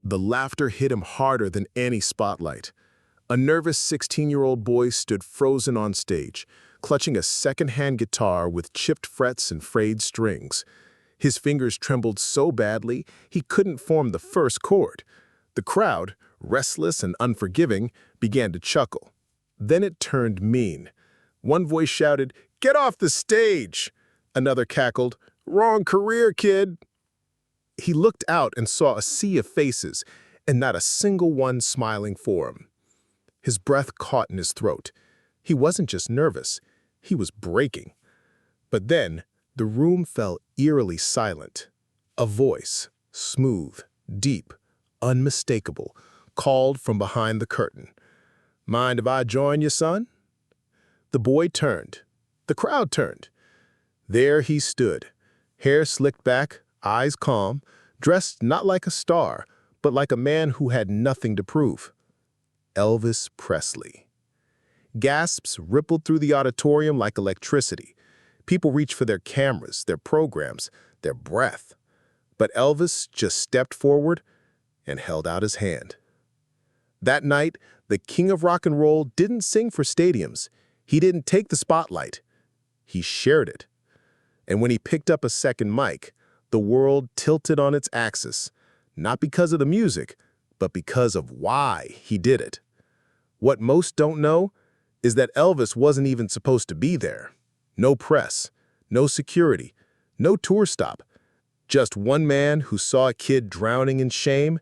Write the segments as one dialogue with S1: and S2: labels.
S1: The laughter hit him harder than any spotlight. A nervous 16-year-old boy stood frozen on stage, clutching a second-hand guitar with chipped frets and frayed strings. His fingers trembled so badly he couldn't form the first chord. The crowd, restless and unforgiving, began to chuckle. Then it turned mean. One voice shouted, "Get off the stage!" Another cackled, "Wrong career, kid!" He looked out and saw a sea of faces, and not a single one smiling for him. His breath caught in his throat. He wasn't just nervous, he was breaking. But then, the room fell eerily silent. A voice, smooth, deep, unmistakable, called from behind the curtain. "Mind if I join you, son?" The boy turned. The crowd turned. There he stood, hair slicked back, eyes calm, dressed not like a star, but like a man who had nothing to prove. Elvis Presley. Gasps rippled through the auditorium like electricity. People reached for their cameras, their programs, their breath. But Elvis just stepped forward and held out his hand. That night, the king of rock and roll didn't sing for stadiums. He didn't take the spotlight. He shared it. And when he picked up a second mic, the world tilted on its axis, not because of the music, but because of why he did it. What most don't know is that Elvis wasn't even supposed to be there. No press, no security, no tour stop. Just one man who saw a kid drowning in shame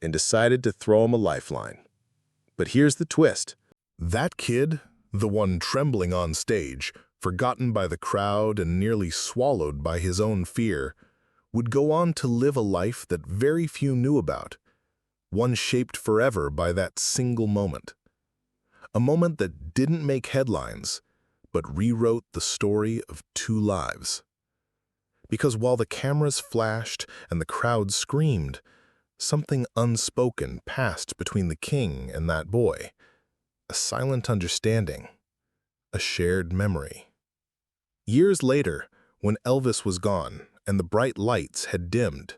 S1: and decided to throw him a lifeline. But here's the twist. That kid, the one trembling on stage, forgotten by the crowd and nearly swallowed by his own fear, would go on to live a life that very few knew about, one shaped forever by that single moment. A moment that didn't make headlines, but rewrote the story of two lives. Because while the cameras flashed and the crowd screamed, something unspoken passed between the king and that boy. A silent understanding, a shared memory. Years later, when Elvis was gone and the bright lights had dimmed,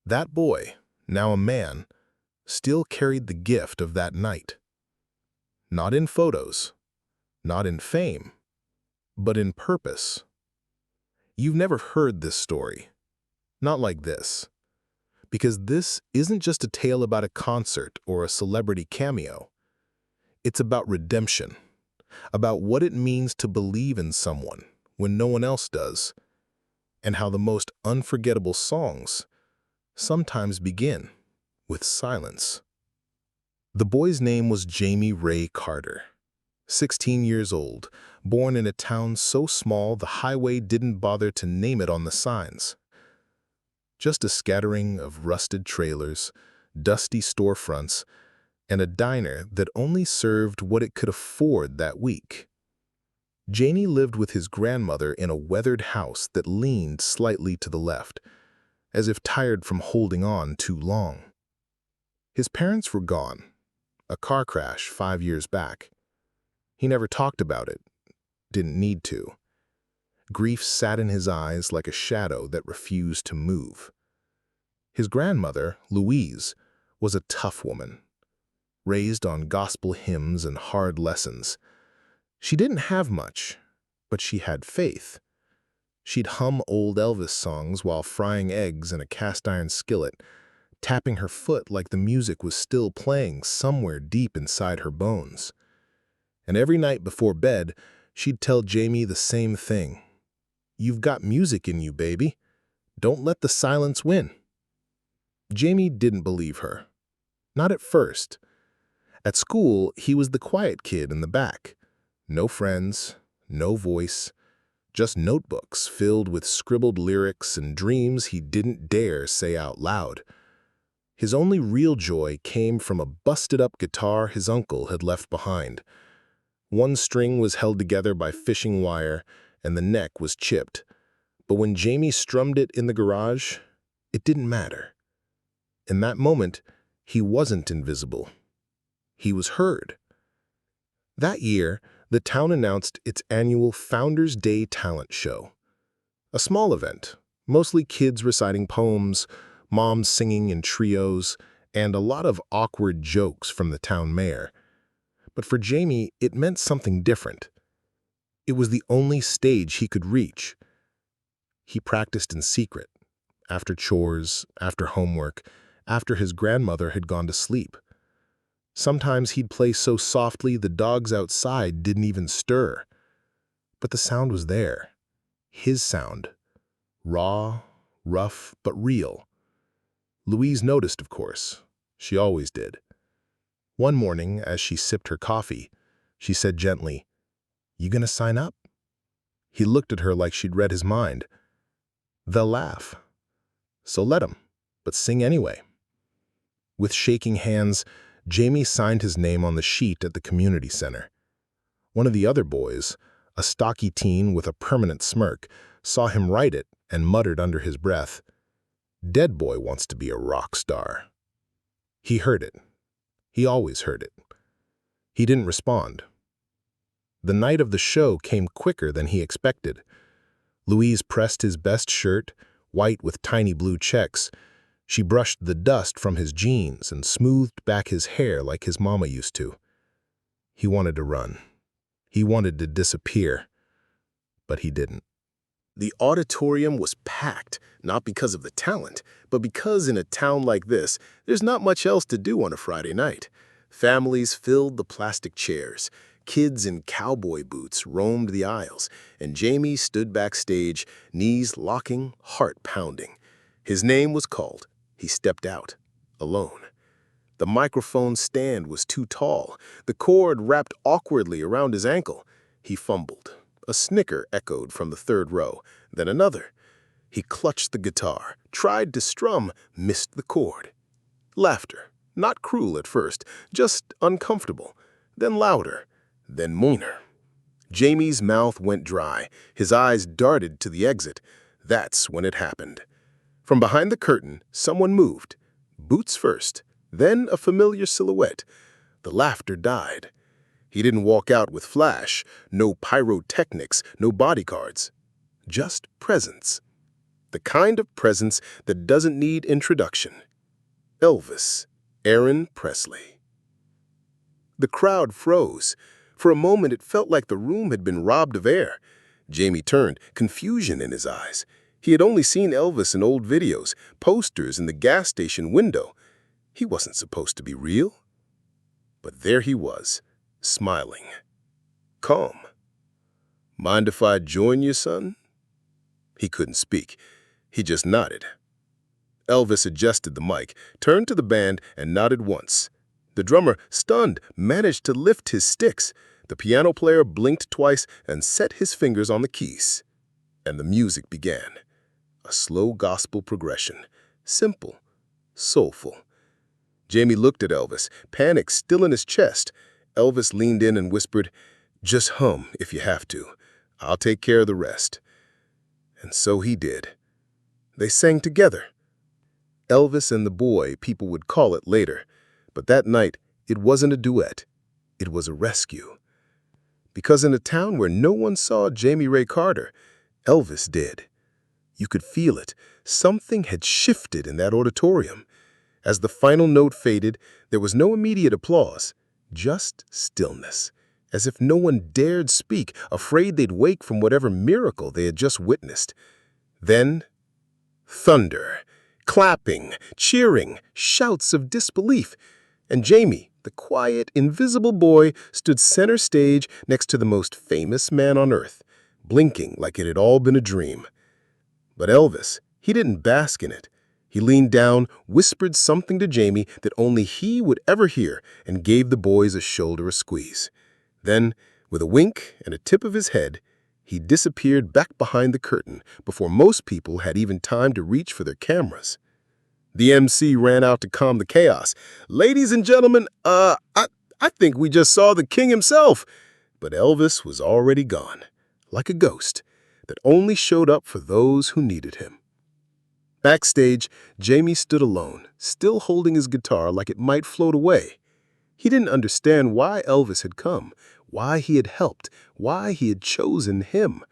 S1: that boy, now a man, still carried the gift of that night. Not in photos, not in fame, but in purpose. You've never heard this story. Not like this. Because this isn't just a tale about a concert or a celebrity cameo. It's about redemption, about what it means to believe in someone when no one else does, and how the most unforgettable songs sometimes begin with silence. The boy's name was Jamie Ray Carter, 16 years old, born in a town so small the highway didn't bother to name it on the signs. Just a scattering of rusted trailers, dusty storefronts, and a diner that only served what it could afford that week. Jamie lived with his grandmother in a weathered house that leaned slightly to the left, as if tired from holding on too long. His parents were gone, a car crash 5 years back. He never talked about it, didn't need to. Grief sat in his eyes like a shadow that refused to move. His grandmother, Louise, was a tough woman, raised on gospel hymns and hard lessons. She didn't have much, but she had faith. She'd hum old Elvis songs while frying eggs in a cast-iron skillet, tapping her foot like the music was still playing somewhere deep inside her bones. And every night before bed, she'd tell Jamie the same thing. "You've got music in you, baby. Don't let the silence win." Jamie didn't believe her. Not at first. At school, he was the quiet kid in the back. No friends, no voice, just notebooks filled with scribbled lyrics and dreams he didn't dare say out loud. His only real joy came from a busted-up guitar his uncle had left behind. One string was held together by fishing wire, and the neck was chipped. But when Jamie strummed it in the garage, it didn't matter. In that moment, he wasn't invisible. He was heard. That year, the town announced its annual Founders Day talent show. A small event, mostly kids reciting poems, moms singing in trios, and a lot of awkward jokes from the town mayor. But for Jamie, it meant something different. It was the only stage he could reach. He practiced in secret, after chores, after homework, after his grandmother had gone to sleep. Sometimes he'd play so softly the dogs outside didn't even stir. But the sound was there. His sound. Raw, rough, but real. Louise noticed, of course. She always did. One morning, as she sipped her coffee, she said gently, "You gonna sign up?" He looked at her like she'd read his mind. "They'll laugh. So let 'em, but sing anyway." With shaking hands, Jamie signed his name on the sheet at the community center. One of the other boys, a stocky teen with a permanent smirk, saw him write it and muttered under his breath, "Dead boy wants to be a rock star." He heard it. He always heard it. He didn't respond. The night of the show came quicker than he expected. Louise pressed his best shirt, white with tiny blue checks. She brushed the dust from his jeans and smoothed back his hair like his mama used to. He wanted to run. He wanted to disappear. But he didn't. The auditorium was packed, not because of the talent, but because in a town like this, there's not much else to do on a Friday night. Families filled the plastic chairs. Kids in cowboy boots roamed the aisles, and Jamie stood backstage, knees locking, heart pounding. His name was called. He stepped out, alone. The microphone stand was too tall. The cord wrapped awkwardly around his ankle. He fumbled. A snicker echoed from the third row, then another. He clutched the guitar, tried to strum, missed the chord. Laughter, not cruel at first, just uncomfortable, then louder, then meaner. Jamie's mouth went dry. His eyes darted to the exit. That's when it happened. From behind the curtain, someone moved. Boots first, then a familiar silhouette. The laughter died. He didn't walk out with flash, no pyrotechnics, no bodyguards. Just presence. The kind of presence that doesn't need introduction. Elvis, Aaron Presley. The crowd froze. For a moment it felt like the room had been robbed of air. Jamie turned, confusion in his eyes. He had only seen Elvis in old videos, posters in the gas station window. He wasn't supposed to be real. But there he was, smiling. Calm. "Mind if I join you, son?" He couldn't speak. He just nodded. Elvis adjusted the mic, turned to the band, and nodded once. The drummer, stunned, managed to lift his sticks. The piano player blinked twice and set his fingers on the keys. And the music began. A slow gospel progression. Simple. Soulful. Jamie looked at Elvis, panic still in his chest. Elvis leaned in and whispered, "Just hum if you have to. I'll take care of the rest." And so he did. They sang together. Elvis and the boy, people would call it later. But that night, it wasn't a duet. It was a rescue. Because in a town where no one saw Jamie Ray Carter, Elvis did. You could feel it. Something had shifted in that auditorium. As the final note faded, there was no immediate applause, just stillness, as if no one dared speak, afraid they'd wake from whatever miracle they had just witnessed. Then, thunder, clapping, cheering, shouts of disbelief. And Jamie, the quiet, invisible boy, stood center stage next to the most famous man on earth, blinking like it had all been a dream. But Elvis, he didn't bask in it. He leaned down, whispered something to Jamie that only he would ever hear, and gave the boys a shoulder squeeze. Then, with a wink and a tip of his head, he disappeared back behind the curtain before most people had even time to reach for their cameras. The MC ran out to calm the chaos. "Ladies and gentlemen, I think we just saw the king himself." But Elvis was already gone, like a ghost that only showed up for those who needed him. Backstage, Jamie stood alone, still holding his guitar like it might float away. He didn't understand why Elvis had come, why he had helped, why he had chosen him.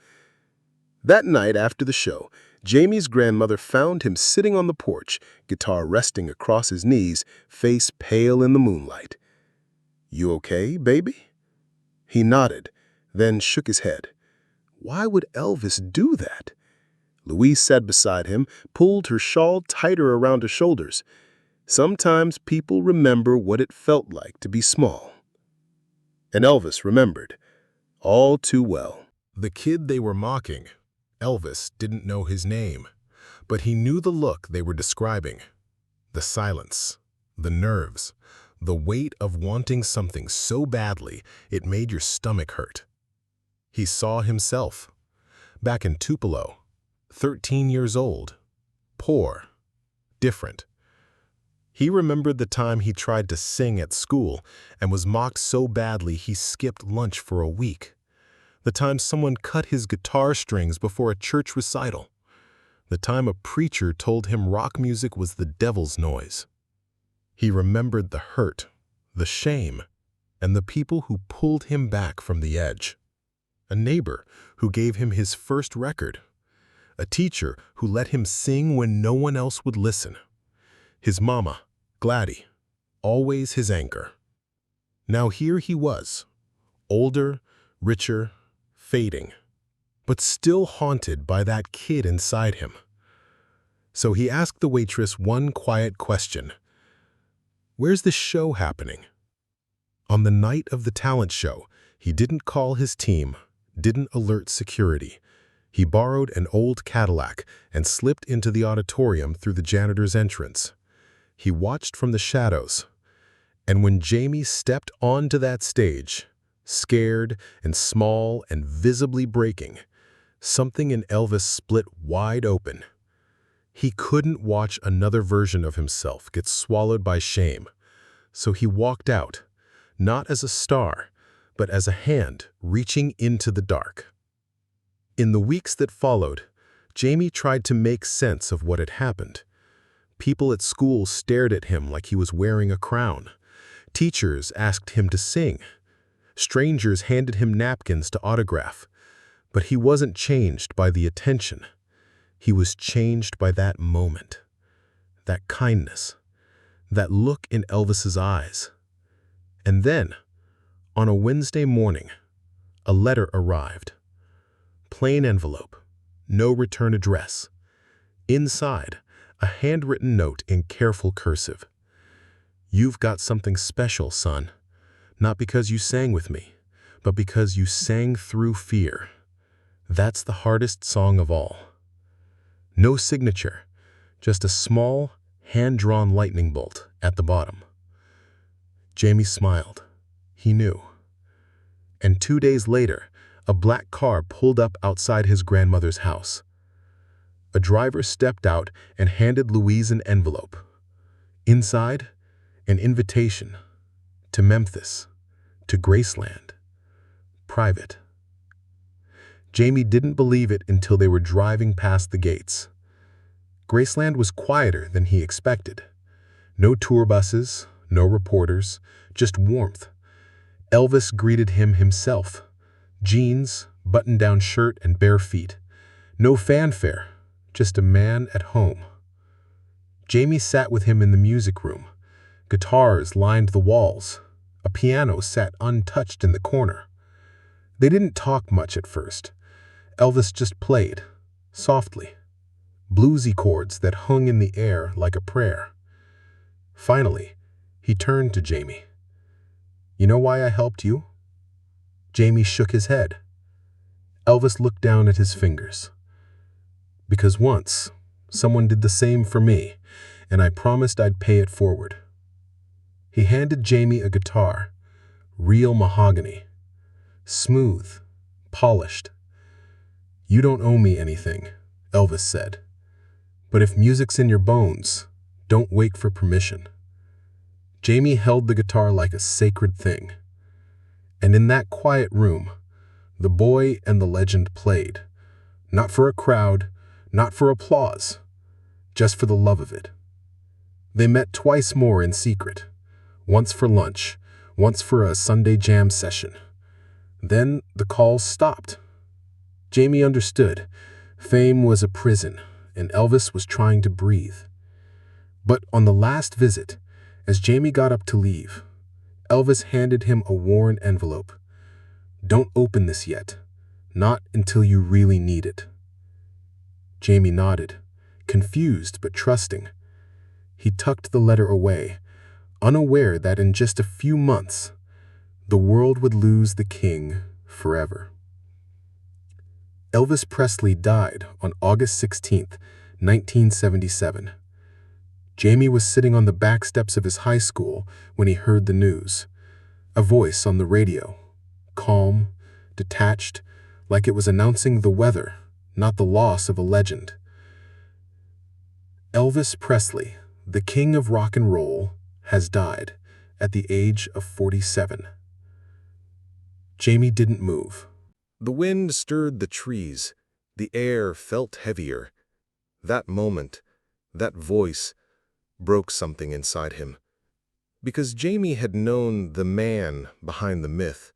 S1: That night after the show, Jamie's grandmother found him sitting on the porch, guitar resting across his knees, face pale in the moonlight. "You okay, baby?" He nodded, then shook his head. Why would Elvis do that? Louise sat beside him, pulled her shawl tighter around her shoulders. Sometimes people remember what it felt like to be small. And Elvis remembered, all too well. The kid they were mocking, Elvis, didn't know his name, but he knew the look they were describing. The silence, the nerves, the weight of wanting something so badly it made your stomach hurt. He saw himself, back in Tupelo, 13 years old, poor, different. He remembered the time he tried to sing at school and was mocked so badly he skipped lunch for a week. The time someone cut his guitar strings before a church recital. The time a preacher told him rock music was the devil's noise. He remembered the hurt, the shame, and the people who pulled him back from the edge. A neighbor who gave him his first record. A teacher who let him sing when no one else would listen. His mama, Gladys, always his anchor. Now here he was, older, richer, fading, but still haunted by that kid inside him. So he asked the waitress one quiet question. "Where's the show happening?" On the night of the talent show, he didn't call his team, didn't alert security. He borrowed an old Cadillac and slipped into the auditorium through the janitor's entrance. He watched from the shadows, and when Jamie stepped onto that stage, scared and small and visibly breaking, something in Elvis split wide open. He couldn't watch another version of himself get swallowed by shame, so he walked out, not as a star, but as a hand reaching into the dark. In the weeks that followed, Jamie tried to make sense of what had happened. People at school stared at him like he was wearing a crown. Teachers asked him to sing. Strangers handed him napkins to autograph. But he wasn't changed by the attention. He was changed by that moment, that kindness, that look in Elvis's eyes. And then, on a Wednesday morning, a letter arrived. Plain envelope, no return address. Inside, a handwritten note in careful cursive. "You've got something special, son. Not because you sang with me, but because you sang through fear. That's the hardest song of all." No signature, just a small, hand-drawn lightning bolt at the bottom. Jamie smiled. He knew. And 2 days later, a black car pulled up outside his grandmother's house. A driver stepped out and handed Louise an envelope. Inside, an invitation to Memphis, to Graceland, private. Jamie didn't believe it until they were driving past the gates. Graceland was quieter than he expected. No tour buses, no reporters, just warmth. Elvis greeted him himself. Jeans, button-down shirt, and bare feet. No fanfare, just a man at home. Jamie sat with him in the music room. Guitars lined the walls. A piano sat untouched in the corner. They didn't talk much at first. Elvis just played, softly, bluesy chords that hung in the air like a prayer. Finally, he turned to Jamie. "You know why I helped you?" Jamie shook his head. Elvis looked down at his fingers. "Because once, someone did the same for me, and I promised I'd pay it forward." He handed Jamie a guitar, real mahogany, smooth, polished. "You don't owe me anything," Elvis said. "But if music's in your bones, don't wait for permission." Jamie held the guitar like a sacred thing. And in that quiet room, the boy and the legend played. Not for a crowd, not for applause, just for the love of it. They met twice more in secret, once for lunch, once for a Sunday jam session. Then the calls stopped. Jamie understood. Fame was a prison,
S2: and Elvis was trying to breathe. But on the last visit, as Jamie got up to leave, Elvis handed him a worn envelope. "Don't open this yet. Not until you really need it." Jamie nodded, confused but trusting. He tucked the letter away, unaware that in just a few months, the world would lose the king forever. Elvis Presley died on August 16, 1977. Jamie was sitting on the back steps of his high school when he heard the news. A voice on the radio, calm, detached, like it was announcing the weather, not the loss of a legend. Elvis Presley, the king of rock and roll, has died at the age of 47. Jamie didn't move.
S1: The wind stirred the trees. The air felt heavier. That moment, that voice, broke something inside him. Because Jamie had known the man behind the myth,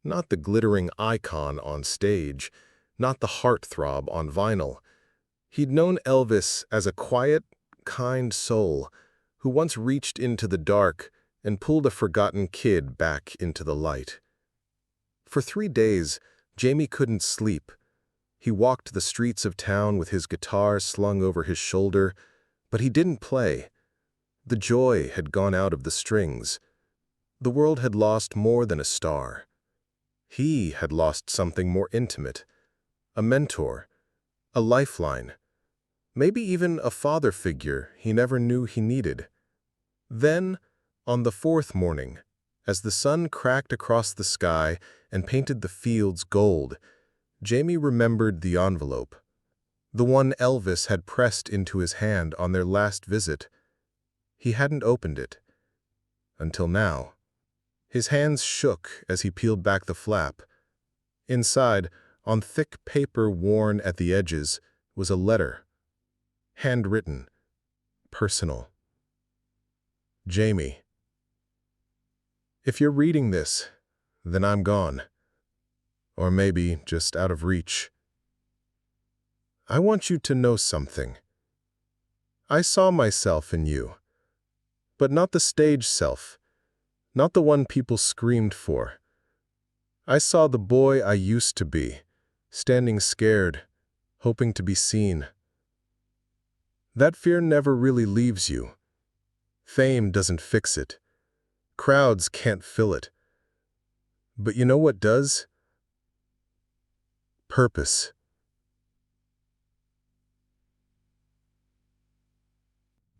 S1: not the glittering icon on stage, not the heartthrob on vinyl. He'd known Elvis as a quiet, kind soul who once reached into the dark and pulled a forgotten kid back into the light. For 3 days, Jamie couldn't sleep. He walked the streets of town with his guitar slung over his shoulder, but he didn't play. The joy had gone out of the strings. The world had lost more than a star. He had lost something more intimate, a mentor, a lifeline, maybe even a father figure he never knew he needed. Then, on the 4th morning, as the sun cracked across the sky and painted the fields gold, Jamie remembered the envelope, the one Elvis had pressed into his hand on their last visit. He hadn't opened it. Until now. His hands shook as he peeled back the flap. Inside, on thick paper worn at the edges, was a letter. Handwritten. Personal. Jamie. If you're reading this, then I'm gone. Or maybe just out of reach. I want you to know something. I saw myself in you. But not the stage self, not the one people screamed for. I saw the boy I used to be, standing scared, hoping to be seen. That fear never really leaves you. Fame doesn't fix it. Crowds can't fill it. But you know what does? Purpose.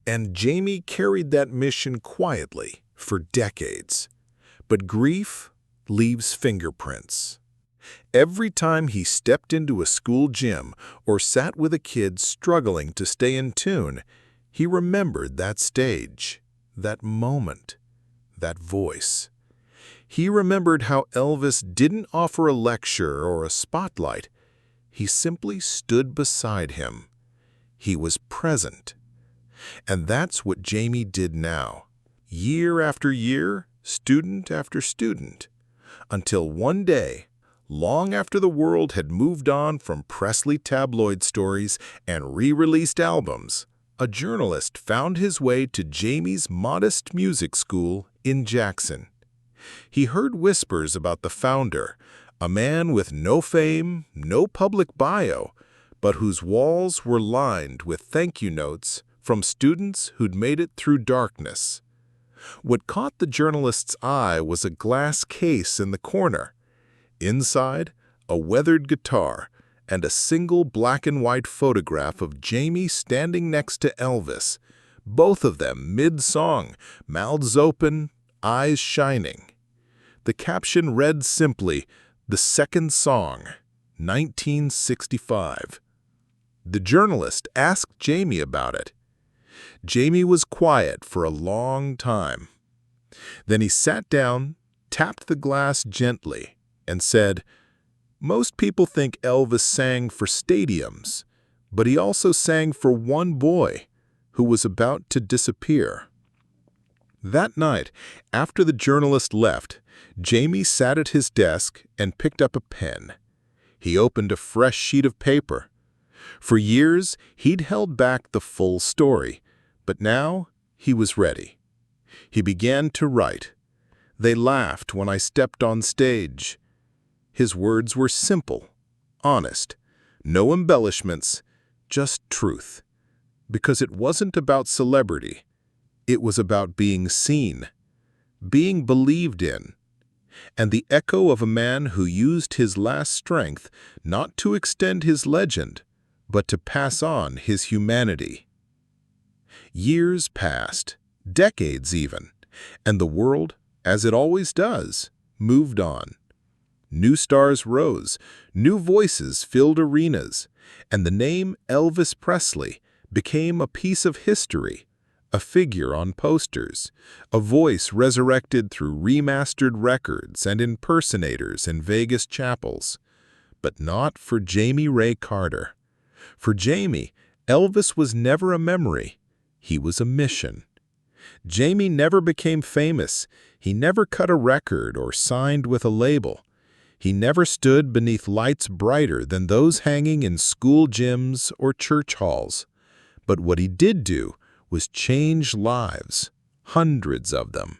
S1: And Jamie carried that mission quietly for decades. But grief leaves fingerprints. Every time he stepped into a school gym or sat with a kid struggling to stay in tune, he remembered that stage, that moment, that voice. He remembered how Elvis didn't offer a lecture or a spotlight. He simply stood beside him. He was present. And that's what Jamie did now, year after year, student after student, until one day, long after the world had moved on from Presley tabloid stories and re-released albums, a journalist found his way to Jamie's modest music school in Jackson. He heard whispers about the founder, a man with no fame, no public bio, but whose walls were lined with thank you notes from students who'd made it through darkness. What caught the journalist's eye was a glass case in the corner. Inside, a weathered guitar and a single black and white photograph of Jamie standing next to Elvis, both of them mid-song, mouths open, eyes shining. The caption read simply, "The Second Song, 1965. The journalist asked Jamie about it. Jamie was quiet for a long time. Then he sat down, tapped the glass gently, and said, "Most people think Elvis sang for stadiums, but he also sang for one boy who was about to disappear." That night, after the journalist left, Jamie sat at his desk and picked up a pen. He opened a fresh sheet of paper. For years, he'd held back the full story, but now he was ready. He began to write. They laughed when I stepped on stage. His words were simple, honest, no embellishments, just truth. Because it wasn't about celebrity. It was about being seen, being believed in, and the echo of a man who used his last strength not to extend his legend, but to pass on his humanity. Years passed, decades even, and the world, as it always does, moved on. New stars rose, new voices filled arenas, and the name Elvis Presley became a piece of history, a figure on posters, a voice resurrected through remastered records and impersonators in Vegas chapels. But not for Jamie Ray Carter. For Jamie, Elvis was never a memory. He was a mission. Jamie never became famous. He never cut a record or signed with a label. He never stood beneath lights brighter than those hanging in school gyms or church halls. But what he did do was change lives, hundreds of them.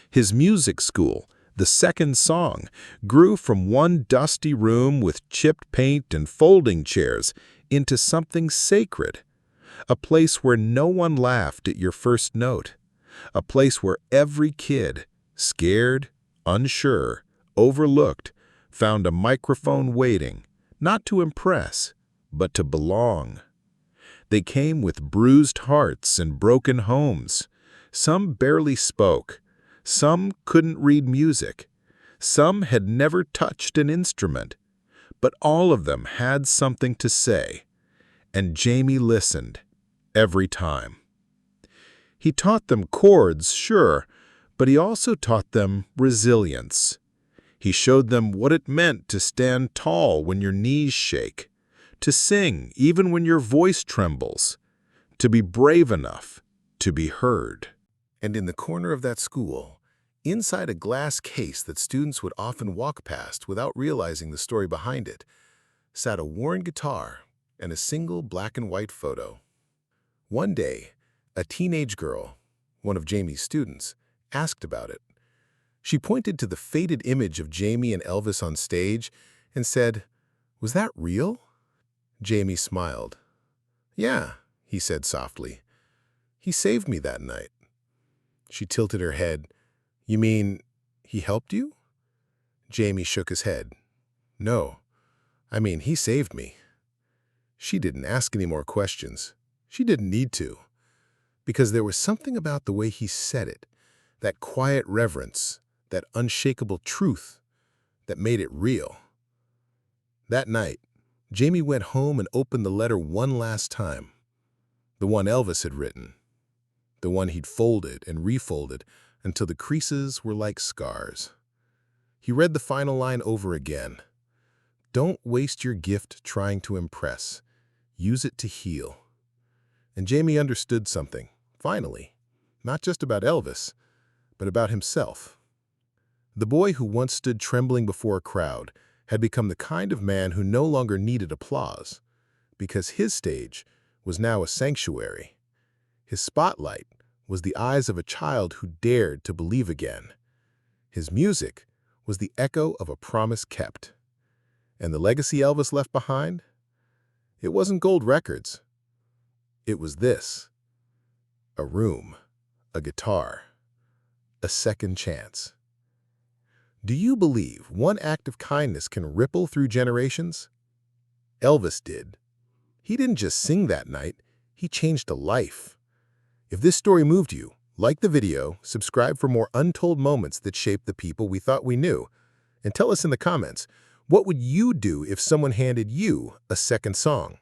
S1: His music school, The Second Song, grew from one dusty room with chipped paint and folding chairs into something sacred. A place where no one laughed at your first note. A place where every kid, scared, unsure, overlooked, found a microphone waiting, not to impress, but to belong. They came with bruised hearts and broken homes. Some barely spoke. Some couldn't read music. Some had never touched an instrument. But all of them had something to say. And Jamie listened, every time. He taught them chords, sure, but he also taught them resilience. He showed them what it meant to stand tall when your knees shake, to sing even when your voice trembles, to be brave enough to be heard. And in the corner of that school, inside a glass case that students would often walk past without realizing the story behind it, sat a worn guitar and a single black and white photo. One day, a teenage girl, one of Jamie's students, asked about it. She pointed to the faded image of Jamie and Elvis on stage and said, "Was that real?" Jamie smiled. "Yeah," he said softly. "He saved me that night." She tilted her head. "You mean he helped you?" Jamie shook his head. "No, I mean he saved me." She didn't ask any more questions. She didn't need to. Because there was something about the way he said it, that quiet reverence, that unshakable truth, that made it real. That night, Jamie went home and opened the letter one last time. The one Elvis had written. The one he'd folded and refolded until the creases were like scars. He read the final line over again. "Don't waste your gift trying to impress. Use it to heal." And Jamie understood something, finally, not just about Elvis, but about himself. The boy who once stood trembling before a crowd had become the kind of man who no longer needed applause, because his stage was now a sanctuary. His spotlight was the eyes of a child who dared to believe again. His music was the echo of a promise kept. And the legacy Elvis left behind? It wasn't gold records. It was this: a room, a guitar, a second chance. Do you believe one act of kindness can ripple through generations? Elvis did. He didn't just sing that night, he changed a life. If this story moved you, like the video, subscribe for more untold moments that shaped the people we thought we knew, and tell us in the comments, what would you do if someone handed you a second song?